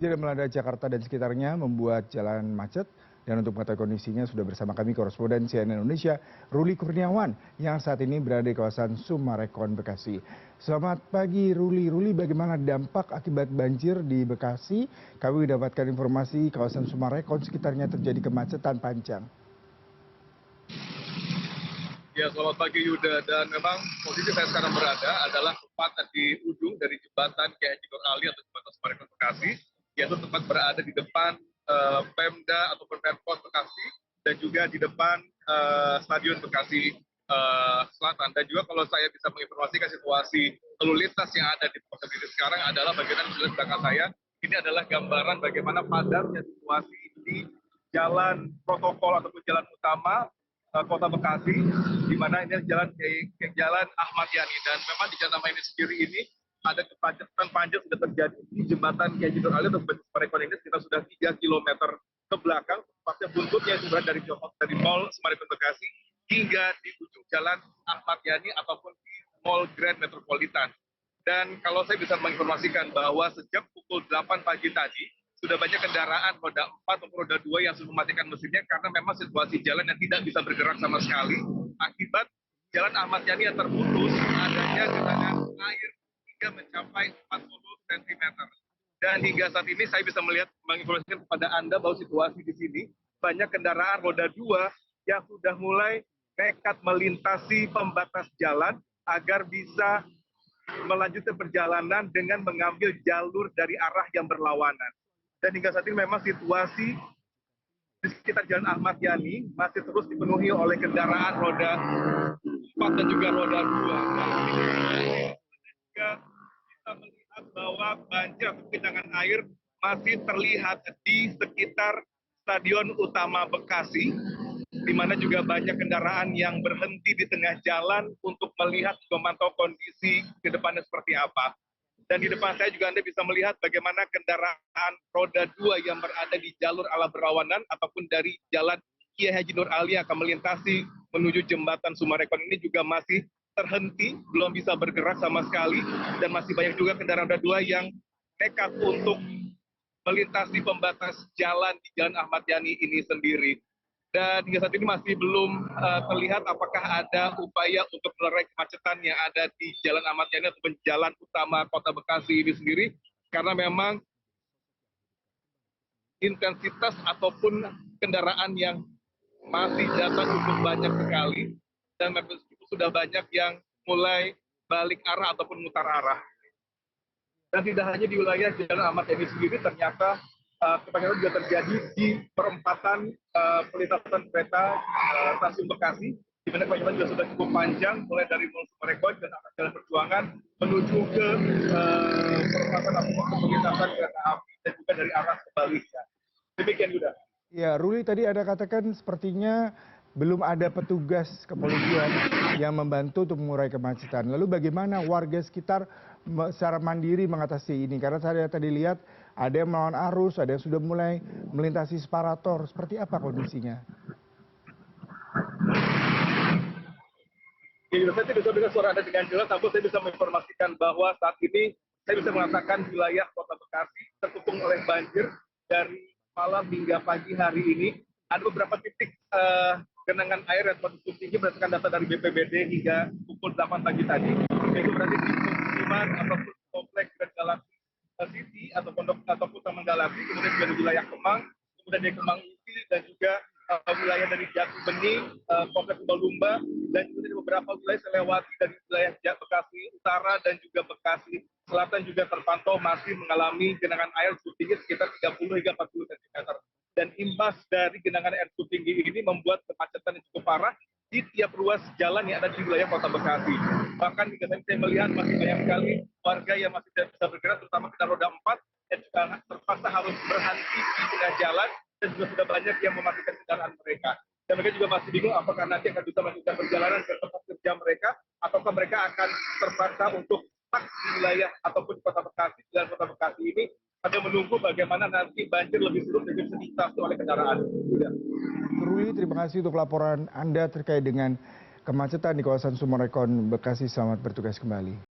Banjir yang melanda Jakarta dan sekitarnya membuat jalan macet, dan untuk mengetahui kondisinya sudah bersama kami koresponden CNN Indonesia Ruli Kurniawan yang saat ini berada di kawasan Sumarekon, Bekasi. Selamat pagi Ruli. Ruli, bagaimana dampak akibat banjir di Bekasi? Kami mendapatkan informasi kawasan Sumarekon sekitarnya terjadi kemacetan panjang. Ya, selamat pagi Yuda. Dan memang posisi saya sekarang berada adalah tepat di ujung dari jembatan Kiai Haji Nur Ali atau jembatan Sumarekon Bekasi, yaitu tepat berada di depan Pemda ataupun Pemkot Bekasi dan juga di depan Stadion Bekasi Selatan. Dan juga kalau saya bisa menginformasikan situasi lalu lintas yang ada di kota ini sekarang adalah bagian di belakang saya. Ini adalah gambaran bagaimana padatnya situasi di jalan protokol ataupun jalan utama Kota Bekasi, di mana ini jalan Ahmad Yani, dan memang di jalan ini sendiri ini ada kemacetan panjang sudah terjadi di jembatan Kiai Haji Nur Ali atau Sumarekon ini sekitar sudah 3 kilometer ke belakang, tepatnya buntutnya itu berada dari Mall Sumarekon Bekasi hingga di ujung jalan Ahmad Yani ataupun di Mall Grand Metropolitan. Dan kalau saya bisa menginformasikan bahwa sejak pukul 8 pagi tadi sudah banyak kendaraan roda 4 atau roda 2 yang sudah mematikan mesinnya karena memang situasi jalan yang tidak bisa bergerak sama sekali akibat jalan Ahmad Yani yang terputus adanya genangan air hingga mencapai 40 cm. Dan hingga saat ini saya bisa menginformasikan kepada Anda bahwa situasi di sini banyak kendaraan roda 2 yang sudah mulai nekat melintasi pembatas jalan agar bisa melanjutkan perjalanan dengan mengambil jalur dari arah yang berlawanan. Dan hingga saat ini memang situasi di sekitar Jalan Ahmad Yani masih terus dipenuhi oleh kendaraan roda 4 dan juga roda 2. Juga kita melihat bahwa banjir atau genangan air masih terlihat di sekitar Stadion Utama Bekasi, di mana juga banyak kendaraan yang berhenti di tengah jalan untuk melihat memantau kondisi ke depannya seperti apa. Dan di depan saya juga Anda bisa melihat bagaimana kendaraan roda 2 yang berada di jalur ala berlawanan ataupun dari jalan Kiai Haji Nur Ali yang akan melintasi menuju jembatan Sumarekon ini juga masih terhenti, belum bisa bergerak sama sekali, dan masih banyak juga kendaraan roda 2 yang nekat untuk melintasi pembatas jalan di Jalan Ahmad Yani ini sendiri. Dan hingga saat ini masih belum terlihat apakah ada upaya untuk melerai kemacetan yang ada di Jalan Ahmad Yani ataupun jalan utama Kota Bekasi ini sendiri, karena memang intensitas ataupun kendaraan yang masih datang cukup banyak sekali, dan memang sudah banyak yang mulai balik arah ataupun mutar arah. Dan tidak hanya di wilayah Jalan Ahmad Yani sendiri, ternyata kemacetan juga terjadi di perempatan perlintasan kereta stasiun Bekasi, di mana kemacetan juga sudah cukup panjang, mulai dari Mall Sumarekon dan atas Jalan Perjuangan menuju ke perempatan perlintasan kereta api dan juga dari arah sebaliknya. Demikian Yuda. Ya, Ruli, tadi Anda katakan sepertinya belum ada petugas kepolisian yang membantu untuk mengurai kemacetan. Lalu bagaimana warga sekitar secara mandiri mengatasi ini? Karena saya tadi lihat ada yang melawan arus, ada yang sudah mulai melintasi separator. Seperti apa kondisinya? Ya, saya tidak bisa dengar suara Anda dengan jelas, namun saya bisa menginformasikan bahwa saat ini saya bisa mengatakan wilayah Kota Bekasi terkepung oleh banjir dari malam hingga pagi hari ini. Ada beberapa titik genangan air yang cukup tinggi berdasarkan data dari BPBD hingga pukul 8 pagi tadi. Yaitu berarti di pemukiman ataupun kompleks Grand Galaxy City atau pondok ataupun Taman Galaxy, kemudian juga di wilayah Kemang, kemudian di Kemang Uti, dan juga wilayah dari Jati Bening, kompleks Lumba, dan juga dari beberapa wilayah selewati dari wilayah Bekasi Utara dan juga Bekasi Selatan juga terpantau masih mengalami genangan air cukup tinggi sekitar 30 hingga 40 cm. Dan imbas dari genangan air cukup tinggi ini membuat kemacetan yang cukup parah di tiap ruas jalan yang ada di wilayah Kota Bekasi. Bahkan hingga saya melihat masih banyak sekali warga yang masih tidak bisa bergerak, terutama kendaraan roda 4 yang juga terpaksa harus berhenti di tengah jalan, dan juga sudah banyak yang mematikan kendaraan mereka. Dan mereka juga masih bingung apakah nanti akan bisa melanjutkan perjalanan ke tempat kerja mereka, ataukah mereka akan terpaksa untuk stuck di wilayah ataupun di Kota Bekasi, dan Kota Bekasi ini ada menunggu bagaimana nanti banjir lebih surut dan bisa ditasi oleh kendaraan. Ruli, terima kasih untuk laporan Anda terkait dengan kemacetan di kawasan Sumarekon, Bekasi. Selamat bertugas kembali.